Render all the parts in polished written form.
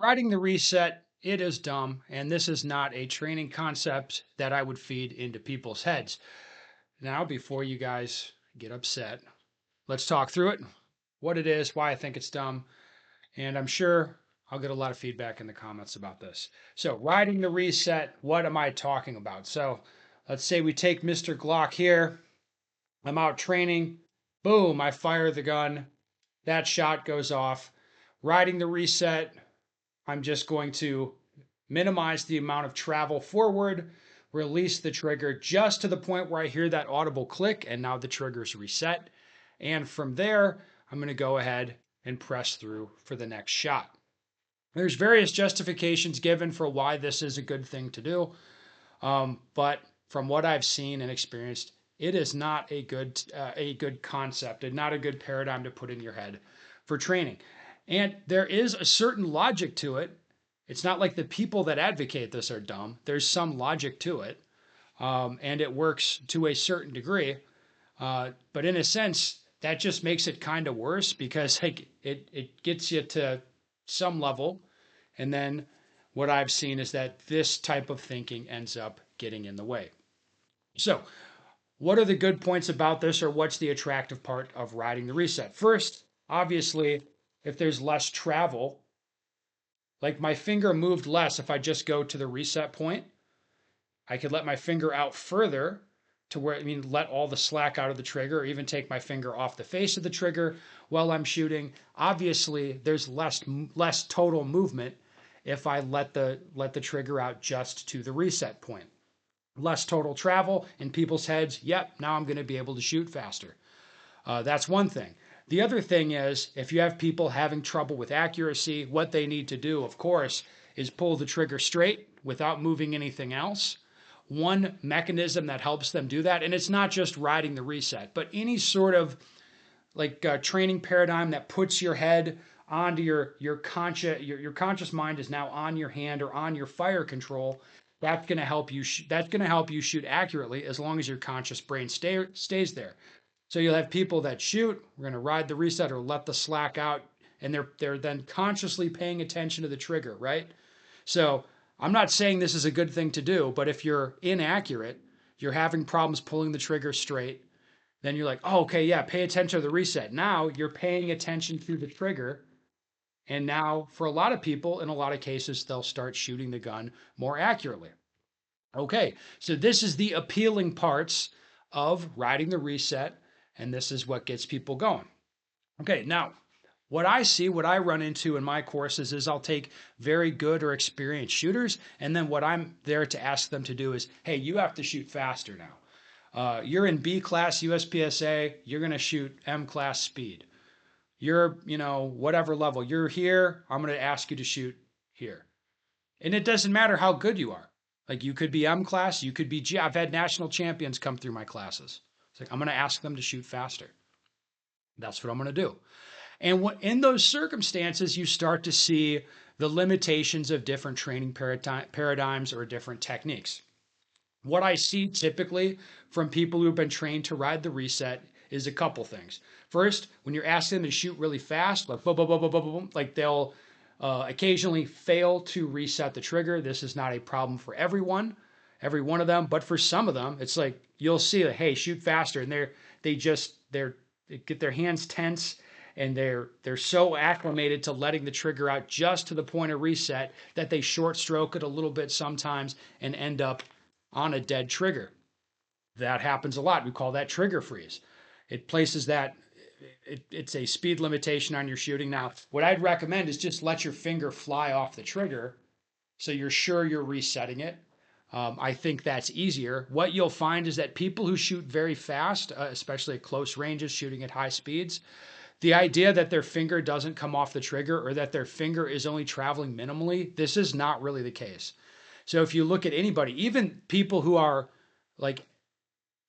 Riding the reset, it is dumb, and this is not a training concept that I would feed into people's heads. Now, before you guys get upset, let's talk through it, what it is, why I think it's dumb, and I'm sure I'll get a lot of feedback in the comments about this. So, riding the reset, what am I talking about? So, let's say we take Mr. Glock here. I'm out training. Boom, I fire the gun. That shot goes off. Riding the reset, I'm just going to minimize the amount of travel forward, release the trigger just to the point where I hear that audible click, and now the trigger's reset. And from there, I'm going to go ahead and press through for the next shot. There's various justifications given for why this is a good thing to do, but from what I've seen and experienced, it is not a good concept and not a good paradigm to put in your head for training. And there is a certain logic to it. It's not like the people that advocate this are dumb. There's some logic to it, and it works to a certain degree. But in a sense, that just makes it kind of worse because like it gets you to some level, and then what I've seen is that this type of thinking ends up getting in the way. So, what are the good points about this, or what's the attractive part of riding the reset? First, obviously, if there's less travel, like my finger moved less if I just go to the reset point. I could let my finger out further to where, I mean, let all the slack out of the trigger, or even take my finger off the face of the trigger while I'm shooting. Obviously, there's less total movement if I let the trigger out just to the reset point. Less total travel in people's heads. Yep, now I'm going to be able to shoot faster. That's one thing. The other thing is, if you have people having trouble with accuracy, what they need to do, of course, is pull the trigger straight without moving anything else. One mechanism that helps them do that, and it's not just riding the reset, but any sort of like training paradigm that puts your head onto your conscious mind is now on your hand or on your fire control. That's going to help you. That's going to help you shoot accurately as long as your conscious brain stays there. So you'll have people that shoot, we're going to ride the reset or let the slack out, and they're then consciously paying attention to the trigger, right? So I'm not saying this is a good thing to do, but if you're inaccurate, you're having problems pulling the trigger straight, then you're like, oh, okay, yeah, pay attention to the reset. Now you're paying attention to the trigger. And now, for a lot of people, in a lot of cases, they'll start shooting the gun more accurately. Okay, so this is the appealing parts of riding the reset, and this is what gets people going. Okay, now what I see, what I run into in my courses is I'll take very good or experienced shooters, and then what I'm there to ask them to do is, hey, you have to shoot faster now. You're in B class USPSA, you're going to shoot M class speed. You're, whatever level. You're here, I'm going to ask you to shoot here. And it doesn't matter how good you are. Like you could be M class, you could be G. I've had national champions come through my classes. It's like I'm going to ask them to shoot faster. That's what I'm going to do. And in those circumstances, you start to see the limitations of different training paradigms or different techniques. What I see typically from people who've been trained to ride the reset is a couple things. First, when you're asking them to shoot really fast, like boom, boom, boom, boom, boom, boom, like they'll occasionally fail to reset the trigger. This is not a problem for everyone, every one of them, but for some of them, it's like you'll see, like, hey, shoot faster, and they get their hands tense, and they're so acclimated to letting the trigger out just to the point of reset that they short stroke it a little bit sometimes and end up on a dead trigger. That happens a lot. We call that trigger freeze. It places that it's a speed limitation on your shooting. Now, what I'd recommend is just let your finger fly off the trigger so you're sure you're resetting it. I think that's easier. What you'll find is that people who shoot very fast, especially at close ranges, shooting at high speeds, the idea that their finger doesn't come off the trigger or that their finger is only traveling minimally, this is not really the case. So if you look at anybody, even people who are like,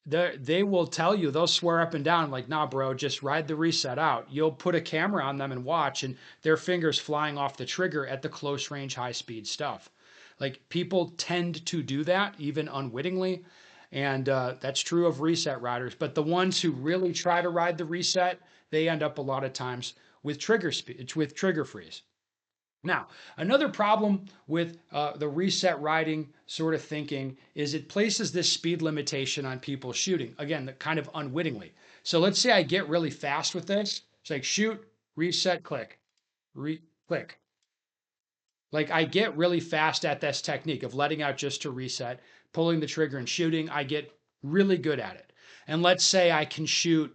they will tell you, they'll swear up and down, like, nah, bro, just ride the reset out. You'll put a camera on them and watch, and their fingers flying off the trigger at the close range, high speed stuff. Like people tend to do that even unwittingly. And that's true of reset riders. But the ones who really try to ride the reset, they end up a lot of times with trigger speed, with trigger freeze. Now, another problem with the reset riding sort of thinking is it places this speed limitation on people shooting, again, kind of unwittingly. So let's say I get really fast with this. It's like shoot, reset, click, click. Like I get really fast at this technique of letting out just to reset, pulling the trigger and shooting. I get really good at it. And let's say I can shoot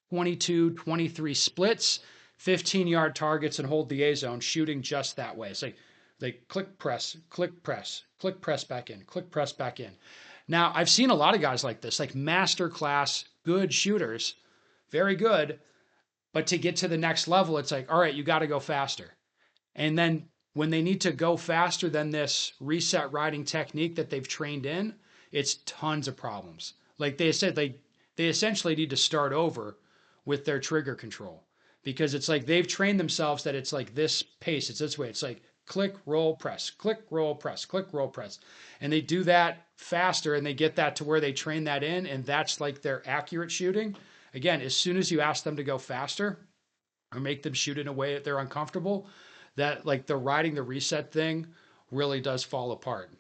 22, 23 splits, 15-yard targets and hold the A zone shooting just that way. It's like they click, press, click, press back in, click, press back in. Now, I've seen a lot of guys like this, like master class, good shooters, very good. But to get to the next level, it's like, all right, you got to go faster. And then when they need to go faster than this reset riding technique that they've trained in, it's tons of problems. Like they said, they essentially need to start over with their trigger control because it's like they've trained themselves that it's like this pace, it's this way. It's like click, roll, press, click, roll, press, click, roll, press. And they do that faster and they get that to where they train that in, and that's like their accurate shooting. Again, as soon as you ask them to go faster or make them shoot in a way that they're uncomfortable, that like the riding the reset thing really does fall apart.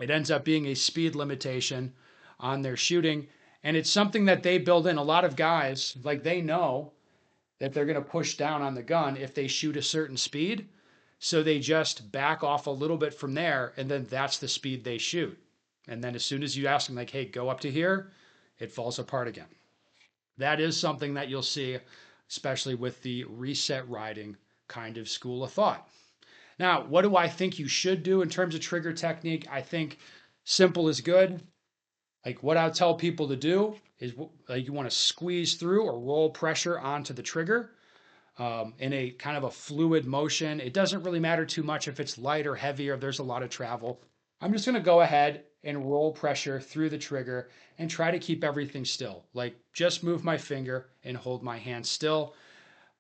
It ends up being a speed limitation on their shooting. And it's something that they build in. A lot of guys, like they know that they're going to push down on the gun if they shoot a certain speed. So they just back off a little bit from there. And then that's the speed they shoot. And then as soon as you ask them, like, hey, go up to here, it falls apart again. That is something that you'll see, especially with the reset riding kind of school of thought. Now, what do I think you should do in terms of trigger technique? I think simple is good. Like what I'll tell people to do is like you want to squeeze through or roll pressure onto the trigger in a kind of a fluid motion. It doesn't really matter too much if it's light or heavy or if there's a lot of travel. I'm just going to go ahead and roll pressure through the trigger and try to keep everything still. Like just move my finger and hold my hand still.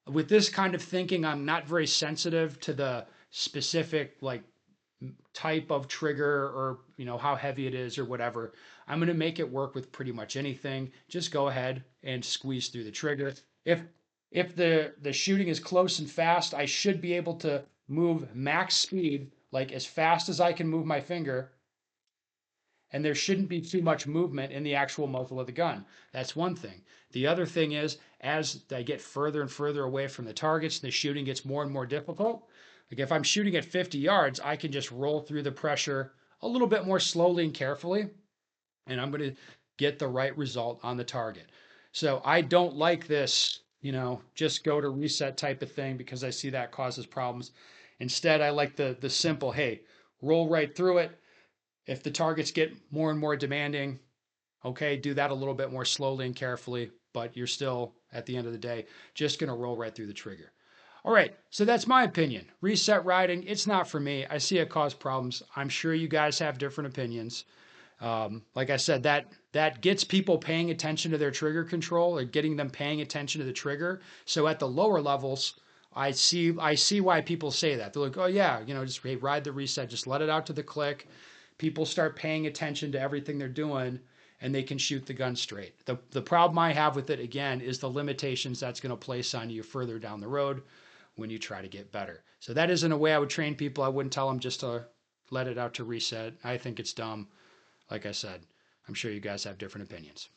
With this kind of thinking, I'm not very sensitive to the specific like type of trigger or how heavy it is or whatever. I'm going to make it work with pretty much anything. Just go ahead and squeeze through the trigger. If the shooting is close and fast, I should be able to move max speed like as fast as I can move my finger, and there shouldn't be too much movement in the actual muzzle of the gun. That's one thing. The other thing is, as I get further and further away from the targets, the shooting gets more and more difficult. Like if I'm shooting at 50 yards, I can just roll through the pressure a little bit more slowly and carefully, and I'm going to get the right result on the target. So I don't like this, just go to reset type of thing because I see that causes problems. Instead, I like the simple, hey, roll right through it. If the targets get more and more demanding, okay, do that a little bit more slowly and carefully, but you're still, at the end of the day, just going to roll right through the trigger. All right, so that's my opinion. Reset riding, it's not for me. I see it cause problems. I'm sure you guys have different opinions. Like I said, that gets people paying attention to their trigger control or getting them paying attention to the trigger. So at the lower levels, I see why people say that. They're like, oh yeah, just hey, ride the reset, just let it out to the click. People start paying attention to everything they're doing and they can shoot the gun straight. The problem I have with it again is the limitations that's going to place on you further down the road when you try to get better. So that isn't a way I would train people. I wouldn't tell them just to let it out to reset. I think it's dumb. Like I said, I'm sure you guys have different opinions.